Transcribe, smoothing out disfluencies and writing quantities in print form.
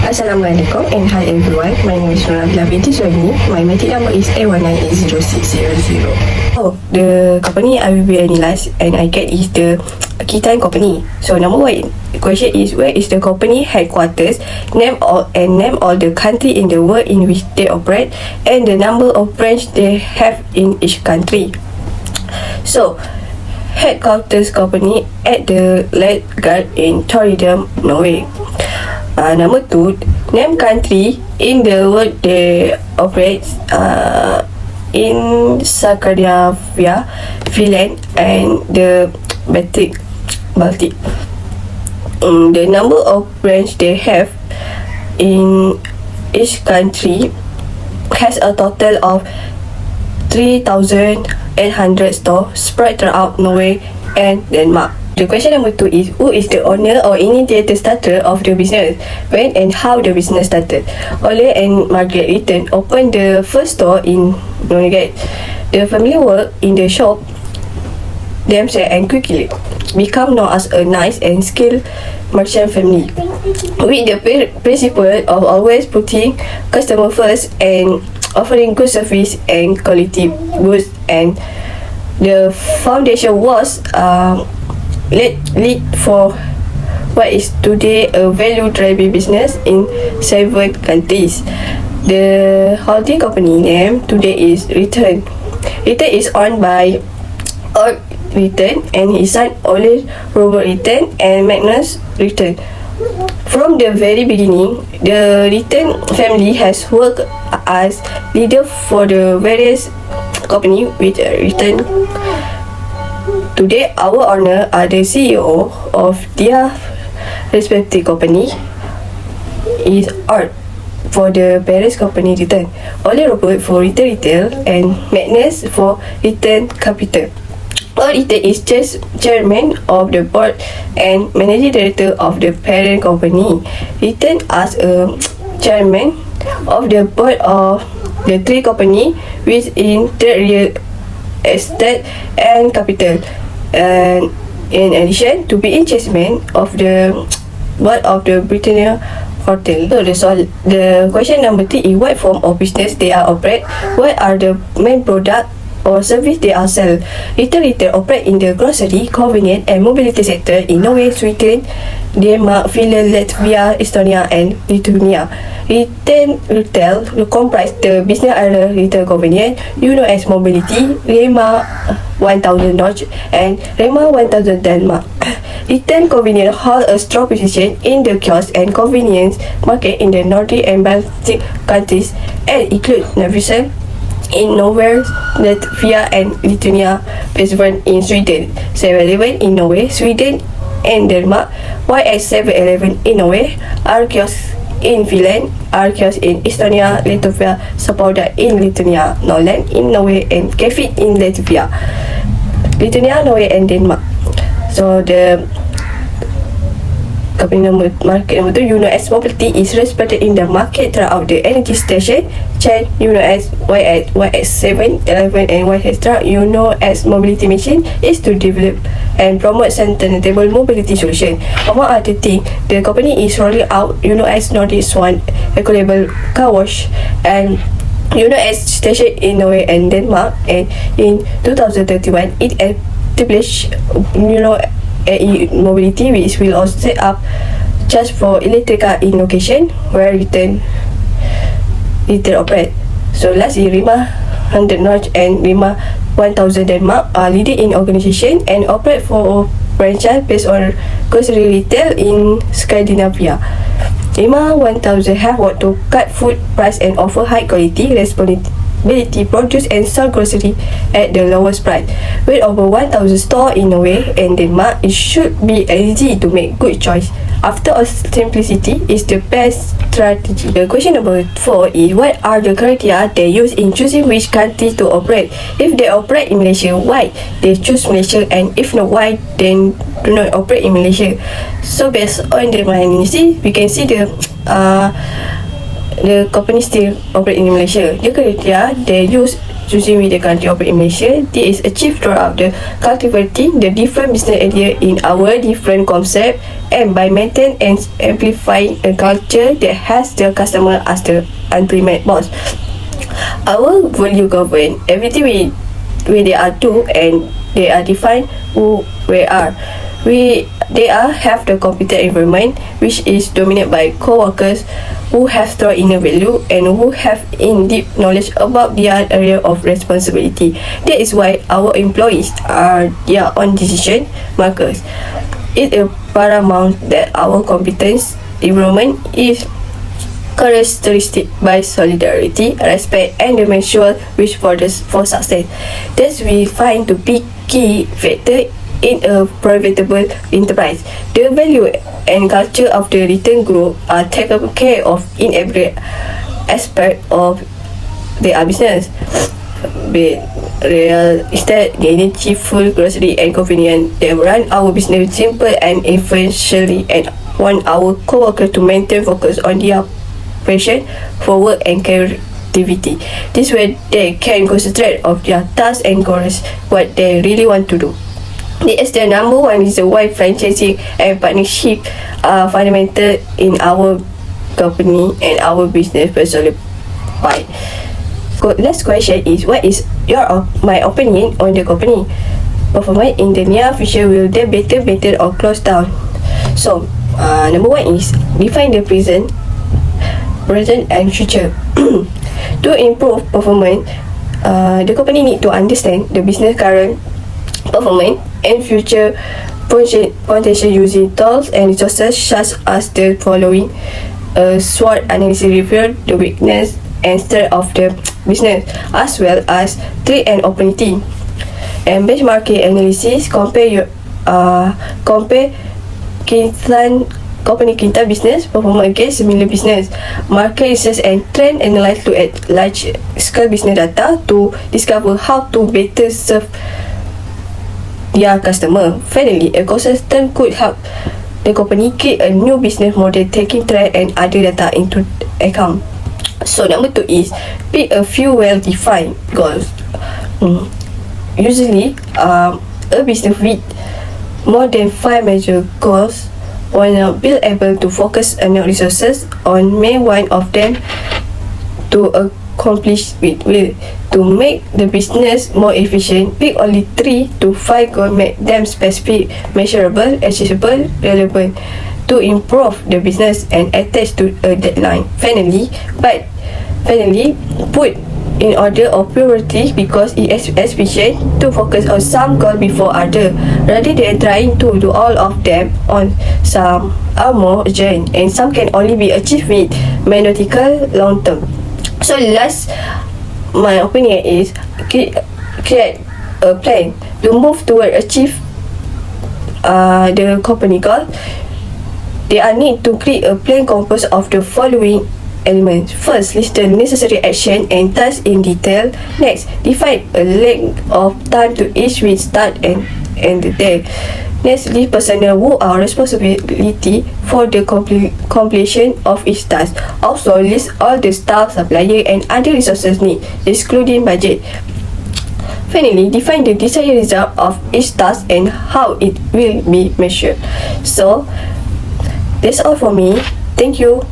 Assalamualaikum and hi everyone. My name is Nurabila binti Suhaimi. My metric number is A1980600. Oh, the company I will be analyzed and I get is the Kitan company. So number one question is, where is the company headquarters, name all the country in the world in which they operate, and the number of branch they have in each country. So headquarters company at the Letgard in Torridum, Norway. Number two, name country in the world they operate in Scandinavia, Finland, and the Baltic. The number of branch they have in each country has a total of 3,800 stores spread throughout Norway and Denmark. The question number two is, who is the owner or initiator starter of the business? When and how the business started? Ole and Margaret Litton opened the first store in Norway. The family worked in the shop themselves and quickly become known as a nice and skilled merchant family, with the principle of always putting customer first and offering good service and quality goods. And the foundation was lead for what is today a value-driven business in 7 countries. The holding company name today is Litton. Litton is owned by Ord Litton and his son Ole Robert Litton and Magnus Litton. From the very beginning, the Litton family has worked as leader for the various companies with Litton. Today, our owner are the CEO of their respective company is Art for the parent company Litton, Ole Robert for Litton Retail, and Magnus for Litton Capital. Art Litton is just chairman of the board and managing director of the parent company. Litton as a chairman of the board of the 3 company within third real estate and capital. And in addition to being chairman of the board of the Britannia Hotel. So the question number 3 is, what form of business they are operate? What are the main product or service they are sell? Litton Retail operate in the grocery, convenience and mobility sector in Norway, Sweden, Denmark, Finland, Latvia, Estonia and Lithuania. Litton Retail comprise the business area Litton Convenience, as Mobility, Rema 1000 Norge and Rema 1000 Denmark. Litton Convenience hold a strong position in the kiosk and convenience market in the Nordic and Baltic countries and include Navigation in Norway, Latvia and Lithuania, Present in Sweden, 7-Eleven in Norway, Sweden and Denmark, YS 7-Eleven in Norway, R-Kiosk in Finland, R-Kiosk in Estonia, Latvia, Sapoda in Lithuania, Norland in Norway and Cafe in Latvia, Lithuania, Norway and Denmark. So the company market number 2, as Mobility is respected in the market throughout the energy station chain, as YS 7-Eleven and YS Truck, as Mobility Machine is to develop and promote sustainable mobility solution. Among other things, the company is rolling out as Nordic Swan equitable car wash and as station in Norway and Denmark, and in 2031 it established mobility, which will also set up just for electric car in location where Litton operate. So lastly, Rema 100 Norge and Rema 1000 Denmark are leading in organization and operate for franchise based on grocery retail in Scandinavia. Rema 1000 have worked to cut food price and offer high quality, responsibility produce and sell grocery at the lowest price. With over 1,000 stores in Norway and Denmark, it should be easy to make good choice. After all, simplicity is the best strategy. The question number 4 is, what are the criteria they use in choosing which country to operate? If they operate in Malaysia, why they choose Malaysia, and if not, why then do not operate in Malaysia? So based on the analysis, we can see the company still operate in Malaysia. The criteria they use choosing with the country of Malaysia. This is achieved throughout the cultivating the different business idea in our different concept, and by maintaining and amplifying a culture that has the customer as the ultimate boss. Our value govern everything we they are do, and they are define who we are. They are have the competent environment which is dominated by co-workers who have strong inner value and who have in-depth knowledge about their area of responsibility. That is why our employees are their own decision makers. It is paramount that our competence environment is characteristic by solidarity, respect, and the mutual wish for success. This we find to be key factor in a profitable enterprise. The value and culture of the return group are taken care of in every aspect of their business. Be real estate, energy, food, grocery, and convenience. They run our business simple and efficiently, and want our co-workers to maintain focus on their passion for work and creativity. This way they can concentrate on their tasks and goals, what they really want to do. This is the number one reason why franchising and partnership are fundamental in our company and our business personified. Last question is, what is my opinion on the company performance in the near future? Will they better or close down? So number one is define the present and future. To improve performance, the company need to understand the business current performance and future potential using tools and resources such as the following: SWOT analysis review the weakness and strength of the business, as well as threat and opportunity, and benchmarking analysis. Compare company business performance against similar business. Market research and trend analysis to at large scale business data to discover how to better serve their customer. Finally, a consultant could help the company create a new business model taking trend and other data into account. So number two is pick a few well-defined goals. Usually, a business with more than 5 major goals will be able to focus enough resources on main one of them to accomplish it. To make the business more efficient, pick only 3 to 5 goals, make them specific, measurable, achievable, relevant to improve the business and attach to a deadline. Finally, put in order of priority because it is efficient to focus on some goal before other, rather than trying to do all of them on. Some are more urgent and some can only be achieved with methodical long term. So last, my opinion is create a plan to move toward achieve the company goal. They are need to create a plan composed of the following elements. First, list the necessary action and tasks in detail. Next, define a length of time to each week start and the day. Next, list personnel who are responsibility for the completion of each task. Also, list all the staff, supplier, and other resources need, excluding budget. Finally, define the desired result of each task and how it will be measured. So, that's all for me. Thank you.